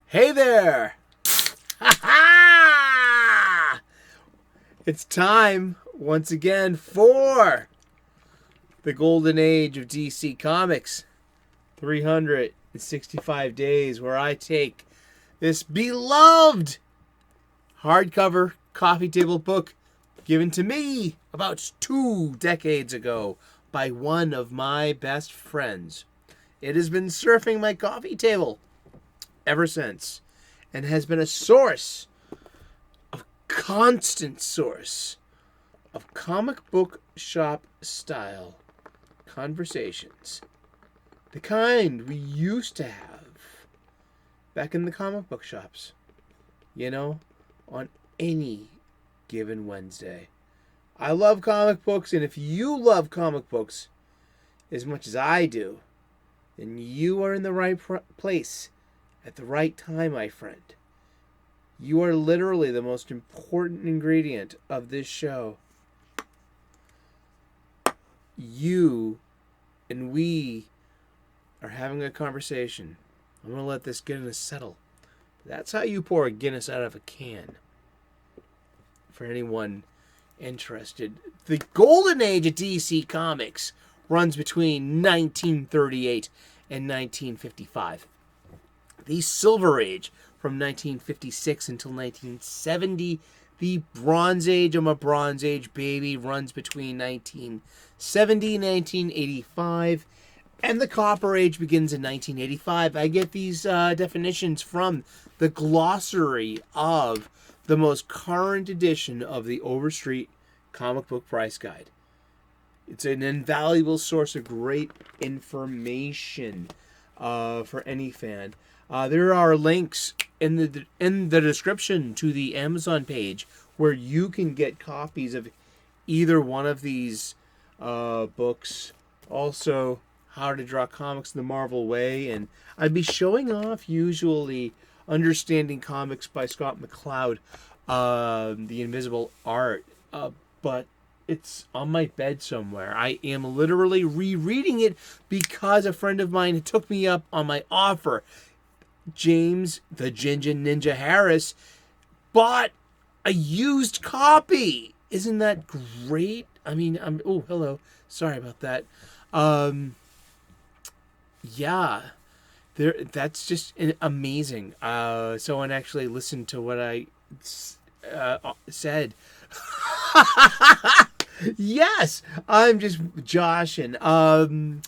Hey there! Ha ha! It's time once again for the golden age of DC Comics. 365 days where I take this beloved hardcover coffee table book given to me about 2 decades ago by one of my best friends. It has been surfing my coffee table ever since and has been a constant source of comic book shop style conversations. The kind we used to have back in the comic book shops. You know, on any given Wednesday. I love comic books, and if you love comic books as much as I do, then you are in the right place at the right time, my friend. You are literally the most important ingredient of this show. You and we are having a conversation. I'm going to let this Guinness settle. That's how you pour a Guinness out of a can. For anyone interested. The golden age of DC Comics runs between 1938 and 1955. The Silver Age from 1956 until 1970. The Bronze Age, I'm a Bronze Age baby, runs between 1970 and 1985. And the Copper Age begins in 1985. I get these definitions from the glossary of the most current edition of the Overstreet Comic Book Price Guide. It's an invaluable source of great information for any fan. There are links in the description to the Amazon page where you can get copies of either one of these books. Also, How to Draw Comics the Marvel Way, and I'd be showing off usually Understanding Comics by Scott McCloud, the Invisible Art, but it's on my bed somewhere. I am literally rereading it because a friend of mine took me up on my offer. James, the Ginger Ninja Harris, bought a used copy. Isn't that great? I mean, oh, hello. Sorry about that. Yeah. That's just amazing. Someone actually listened to what I said. Yes, I'm just joshing. I'm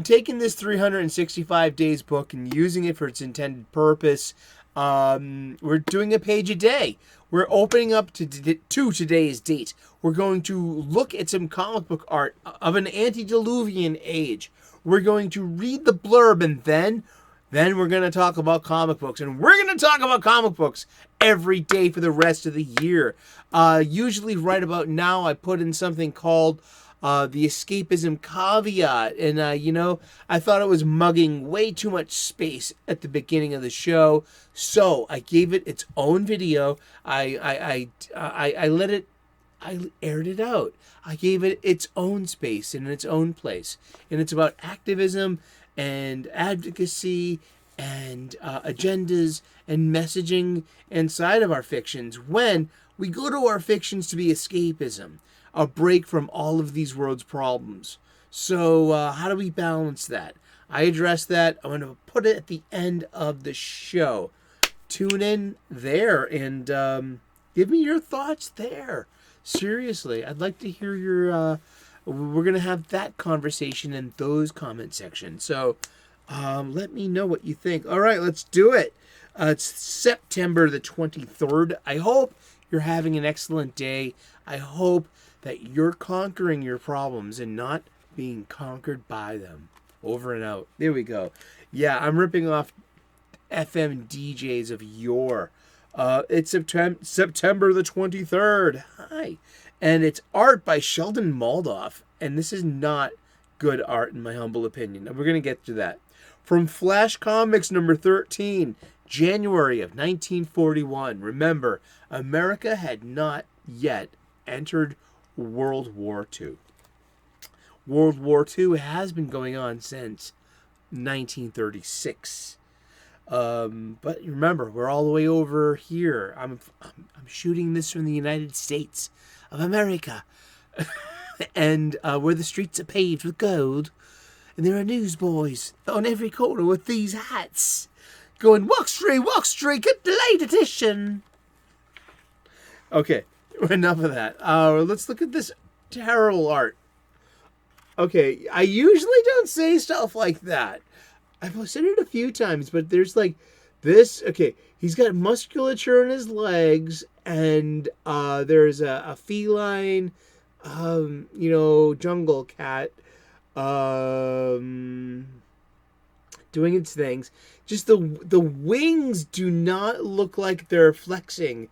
taking this 365 days book and using it for its intended purpose. We're doing a page a day. We're opening up to today's date. We're going to look at some comic book art of an antediluvian age. We're going to read the blurb, and then we're going to talk about comic books. And we're going to talk about comic books every day for the rest of the year. Usually right about now, I put in something called the escapism caveat. And, I thought it was mugging way too much space at the beginning of the show. So I gave it its own video. I aired it out. I gave it its own space and its own place. And it's about activism and advocacy and agendas and messaging inside of our fictions when we go to our fictions to be escapism, a break from all of these world's problems. So how do we balance that? I address that. I'm going to put it at the end of the show. Tune in there and give me your thoughts there. Seriously, I'd like to hear your... we're going to have that conversation in those comment sections. So let me know what you think. All right, let's do it. It's September the 23rd. I hope you're having an excellent day. I hope that you're conquering your problems and not being conquered by them. Over and out. There we go. Yeah, I'm ripping off FM DJs of yore. It's September the 23rd. Hi. And it's art by Sheldon Moldoff. And this is not good art in my humble opinion. And we're going to get to that. From Flash Comics number 13, January of 1941. Remember, America had not yet entered World War II. World War II has been going on since 1936. But remember, we're all the way over here. I'm shooting this from the United States of America, and where the streets are paved with gold, and there are newsboys on every corner with these hats, going Walk Street, get the late edition. Okay, enough of that. Let's look at this terrible art. Okay, I usually don't say stuff like that. I've said it a few times, but there's like this. Okay, he's got musculature in his legs, and there's a feline, jungle cat, doing its things. Just the wings do not look like they're flexing,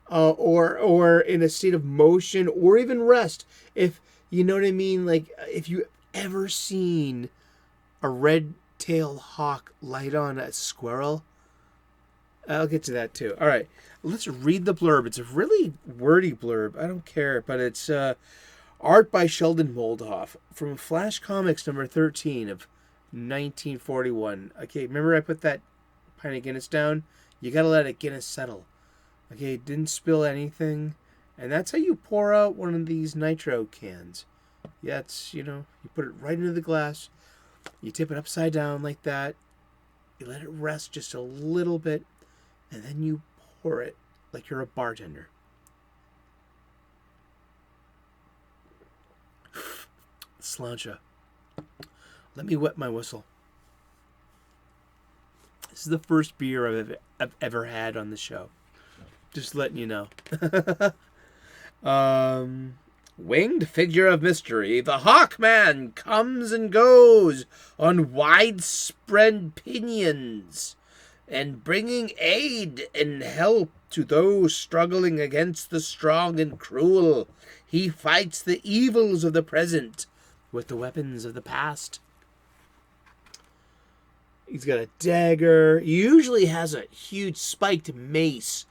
or in a state of motion or even rest. If you know what I mean, like if you ever seen a red-tailed hawk light on a squirrel, I'll get to that too. All right, let's read the blurb. It's a really wordy blurb. I don't care, but it's art by Sheldon Moldoff from Flash Comics number 13 of 1941. Okay, remember I put that pint of Guinness down? You gotta let a Guinness settle. Okay, didn't spill anything. And that's how you pour out one of these nitro cans. Yeah, it's, you put it right into the glass. You tip it upside down like that. You let it rest just a little bit. And then you pour it like you're a bartender. Sláinte. Let me wet my whistle. This is the first beer I've ever had on the show. Just letting you know. Winged figure of mystery, the Hawkman comes and goes on widespread pinions, and bringing aid and help to those struggling against the strong and cruel. He fights the evils of the present with the weapons of the past. He's got a dagger. He usually has a huge spiked mace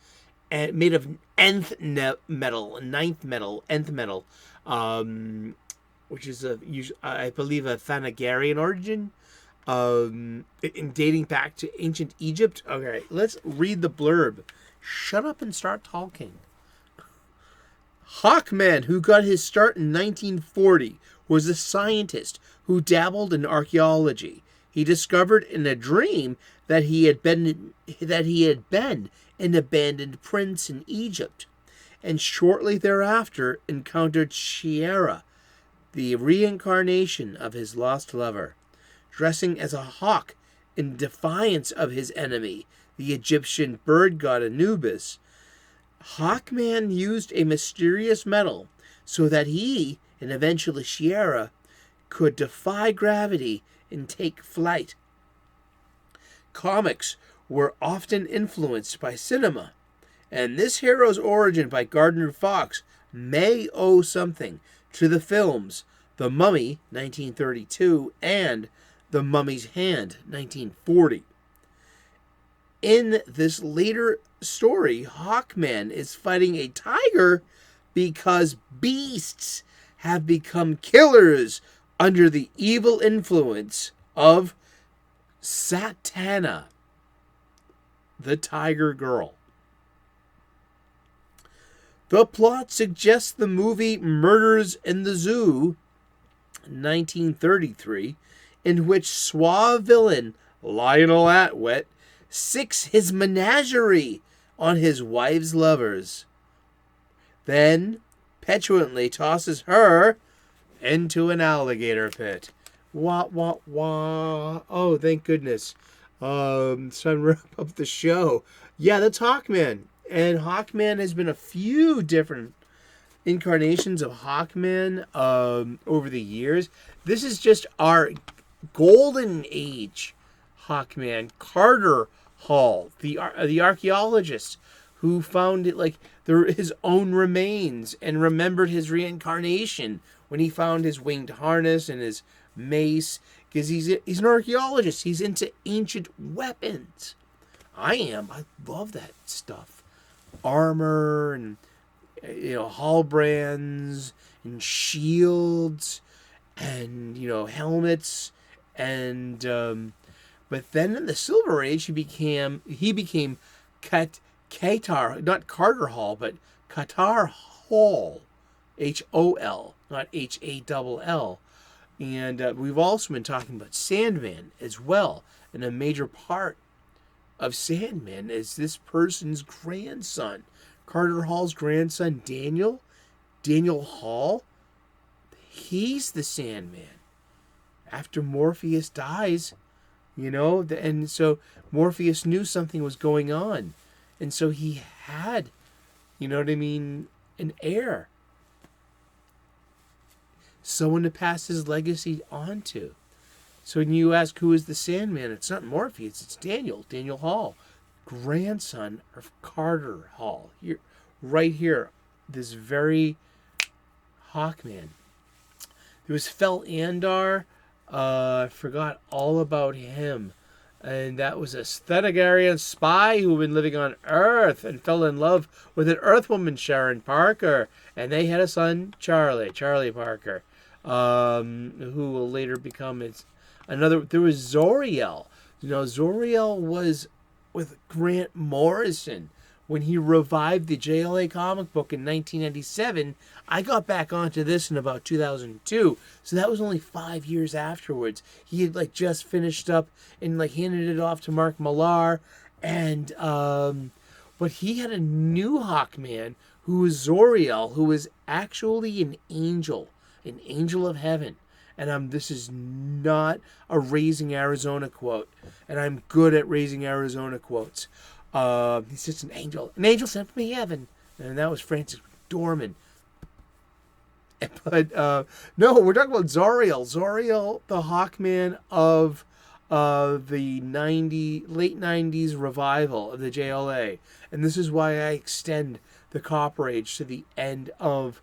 made of ninth metal, which is I believe a Thanagarian origin, dating back to ancient Egypt. Okay, let's read the blurb. Shut up and start talking. Hawkman, who got his start in 1940, was a scientist who dabbled in archaeology. He discovered in a dream that he had been an abandoned prince in Egypt, and shortly thereafter encountered Shiera, the reincarnation of his lost lover. Dressing as a hawk in defiance of his enemy, the Egyptian bird god Anubis, Hawkman used a mysterious metal so that he, and eventually Shiera, could defy gravity and take flight. Comics were often influenced by cinema, and this hero's origin by Gardner Fox may owe something to the films The Mummy, 1932, and The Mummy's Hand, 1940. In this later story, Hawkman is fighting a tiger because beasts have become killers under the evil influence of Satana, the Tiger Girl. The plot suggests the movie Murders in the Zoo, 1933, in which suave villain Lionel Atwett sicks his menagerie on his wife's lovers, then petulantly tosses her into an alligator pit. Wah, wah, wah. Oh, thank goodness. So I'm wrap up the show. Yeah, that's Hawkman. And Hawkman has been a few different incarnations of Hawkman over the years. This is just our golden age Hawkman. Carter Hall, the archaeologist who found it, like his own remains and remembered his reincarnation when he found his winged harness and his mace, because he's an archaeologist. He's into ancient weapons. I love that stuff. Armor and halberds and shields and helmets and But then in the Silver Age, he became Qatar, not Carter Hall, but Qatar Hall, Hol, not Hall. And we've also been talking about Sandman as well. And a major part of Sandman is this person's grandson. Carter Hall's grandson, Daniel Hall. He's the Sandman. After Morpheus dies, and so Morpheus knew something was going on. And so he had, an heir. Someone to pass his legacy on to. So when you ask who is the Sandman, it's not Morpheus, it's Daniel Hall, grandson of Carter Hall. Here, right here, this very Hawkman. There was Fel Andar. I forgot all about him. And that was a Thanagarian spy who had been living on Earth and fell in love with an Earthwoman, Sharon Parker. And they had a son, Charlie Parker, who will later become another. There was Zoriel. Zoriel was with Grant Morrison when he revived the JLA comic book in 1997. I got back onto this in about 2002, so that was only 5 years afterwards. He had just finished up and handed it off to Mark Millar, and but he had a new Hawkman who was Zoriel, who was actually an angel of heaven. And this is not a Raising Arizona quote, and I'm good at Raising Arizona quotes. He's just an angel. An angel sent from heaven. And that was Francis Dorman. But, no, we're talking about Zoriel. Zoriel, the Hawkman of the late 90s revival of the JLA. And this is why I extend the Copper Age to the end of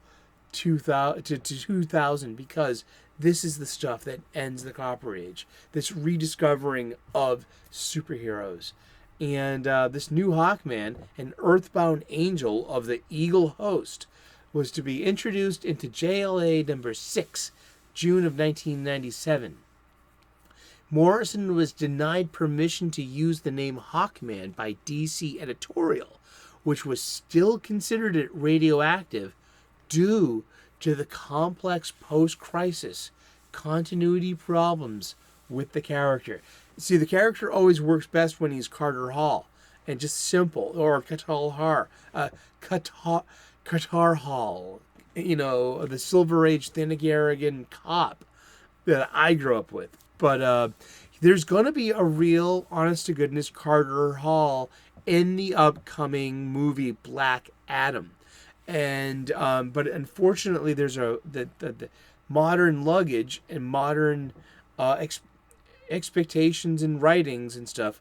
2000, because this is the stuff that ends the Copper Age. This rediscovering of superheroes. And this new Hawkman, an earthbound angel of the Eagle Host, was to be introduced into JLA number 6, June of 1997. Morrison was denied permission to use the name Hawkman by DC Editorial, which was still considered radioactive due to the complex post-crisis continuity problems with the character. See, the character always works best when he's Carter Hall and just simple, or Qatar Hall, the Silver Age Thanagarian cop that I grew up with. But there's going to be a real, honest-to-goodness Carter Hall in the upcoming movie Black Adam. And but unfortunately, there's the modern luggage and modern expectations and writings and stuff.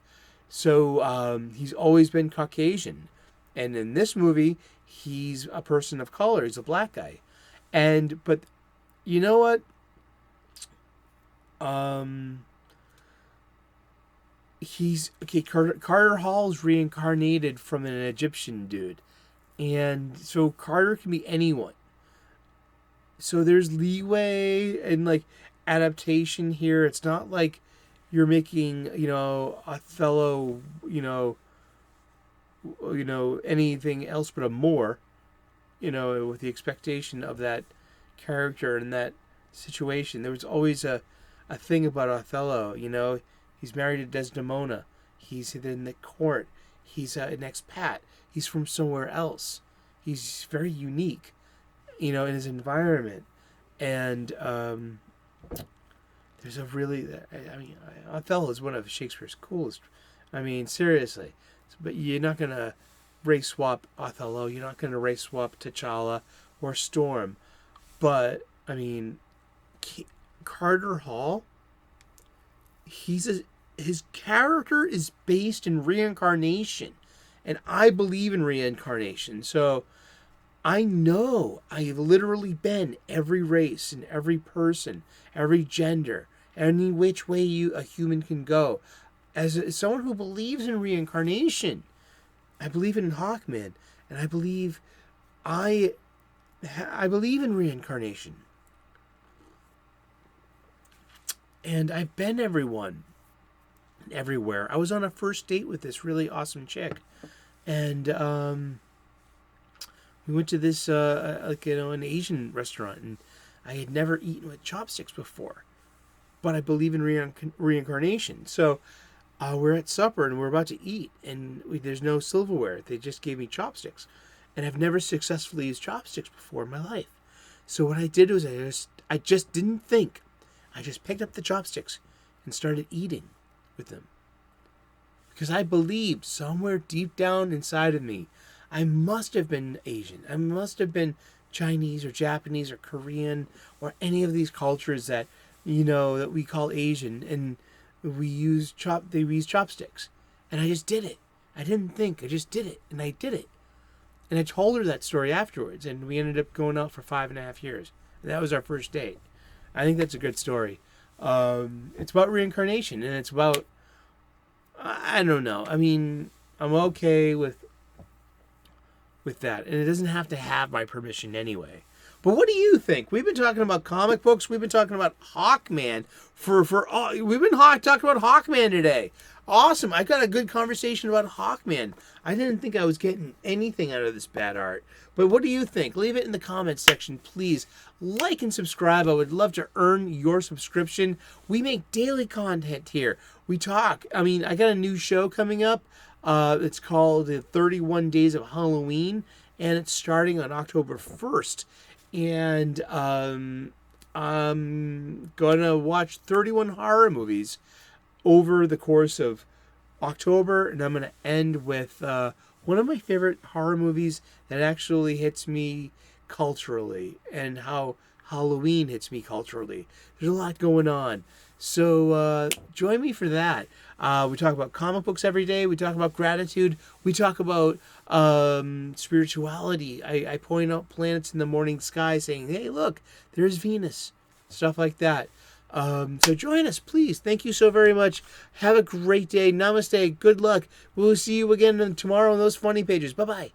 So he's always been Caucasian, and in this movie, he's a person of color. He's a black guy, but you know what? He's okay. Carter Hall's reincarnated from an Egyptian dude, and so Carter can be anyone. So there's leeway and adaptation here. It's not like you're making Othello anything else but a Moor, with the expectation of that character and that situation. There was always a thing about Othello. He's married to Desdemona. He's in the court. He's an expat. He's from somewhere else. He's very unique, in his environment. And there's a really, Othello is one of Shakespeare's coolest. Seriously. But you're not going to race swap Othello. You're not going to race swap T'Challa or Storm. But, Carter Hall, his character is based in reincarnation. And I believe in reincarnation. So I know I've literally been every race and every person, every gender, any which way a human can go. As someone who believes in reincarnation, I believe in Hawkman, and I believe in reincarnation. And I've been everyone. everywhere. I was on a first date with this really awesome chick, and we went to this an Asian restaurant, and I had never eaten with chopsticks before, but I believe in reincarnation. So we're at supper and we're about to eat, and there's no silverware. They just gave me chopsticks, and I've never successfully used chopsticks before in my life. So what I did was I just didn't think. I just picked up the chopsticks and started eating with them. Because I believed somewhere deep down inside of me, I must have been Asian. I must have been Chinese or Japanese or Korean or any of these cultures that, that we call Asian, and we use chopsticks. And I just did it. I didn't think. I just did it. And I did it. And I told her that story afterwards, and we ended up going out for 5.5 years. And that was our first date. I think that's a good story. It's about reincarnation, and it's about, I don't know. I mean, I'm okay with that, and it doesn't have to have my permission anyway. But what do you think? We've been talking about comic books. We've been talking about Hawkman we've been talking about Hawkman today. Awesome. I got a good conversation about Hawkman. I didn't think I was getting anything out of this bad art. But what do you think? Leave it in the comments section, please. Like and subscribe. I would love to earn your subscription. We make daily content here. We talk. I got a new show coming up. It's called the 31 Days of Halloween, and it's starting on October 1st. And I'm gonna watch 31 horror movies over the course of October, and I'm gonna end with one of my favorite horror movies that actually hits me culturally, and how Halloween hits me culturally. There's a lot going on. So join me for that. We talk about comic books every day. We talk about gratitude. We talk about spirituality. I point out planets in the morning sky saying, hey, look, there's Venus. Stuff like that. So join us, please. Thank you so very much. Have a great day. Namaste. Good luck. We'll see you again tomorrow on those funny pages. Bye-bye.